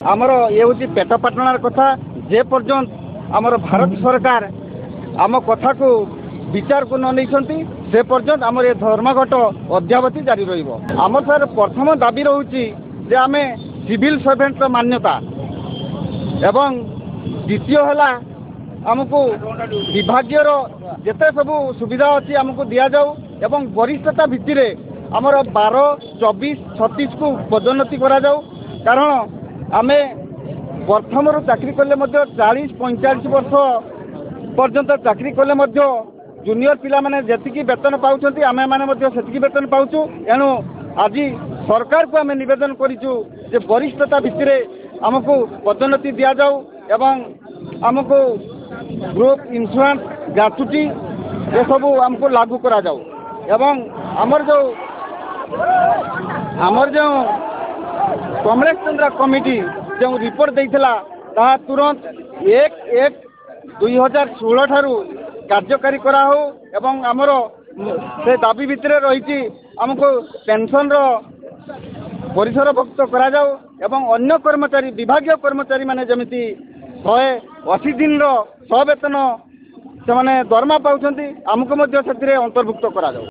आमर ये हूँ पेट पाटणार कथा जे पर्यंत आमर भारत सरकार आम कथा को विचार को न नहीं से पर्यंत आम ये धर्मघट अद्यावधि जारी रम सर प्रथम दाबी रोचे जे आम सिविल सर्वेंट मान्यता एवं द्वितीय है आमको विभाग जिते सब सुविधा अच्छी आमको दि जाऊ एवं वरिष्ठता भित्ति आमर 12, 24, 36 को पदोन्नति करा जाऊ कारण आमे प्रथम चाकरी कले 40-45 वर्ष पर्यंत चाकरी कले जूनियर पिला माने जेतिकी वेतन पाउछंती आमे माने सेतिकी वेतन पाउछु। एणु आज सरकार को आमे निवेदन करिछु जे वरिष्ठता भित्तिरे आमको पदोन्नति दिया जाऊ एवं आमको ग्रुप इंश्योरेंस ग्रेच्युटी ये सब आमको लागू करा जाऊ एवं आमर जो कमलेश चंद्र कमिटी जो रिपोर्ट देइथिला ता तुरंत 1-1-2016 ठारू कार्यकारी करा हो एवं आमर से दाबी भितर रही आमको पेंशन रो परिसरभुक्त करा जाऊ एवं अन्य कर्मचारी विभागीय कर्मचारी माने जमिति 180 दिन रो वेतन से माने दरमा पाउछंती आमको मध्य से अंतर्भुक्त करा जाऊ।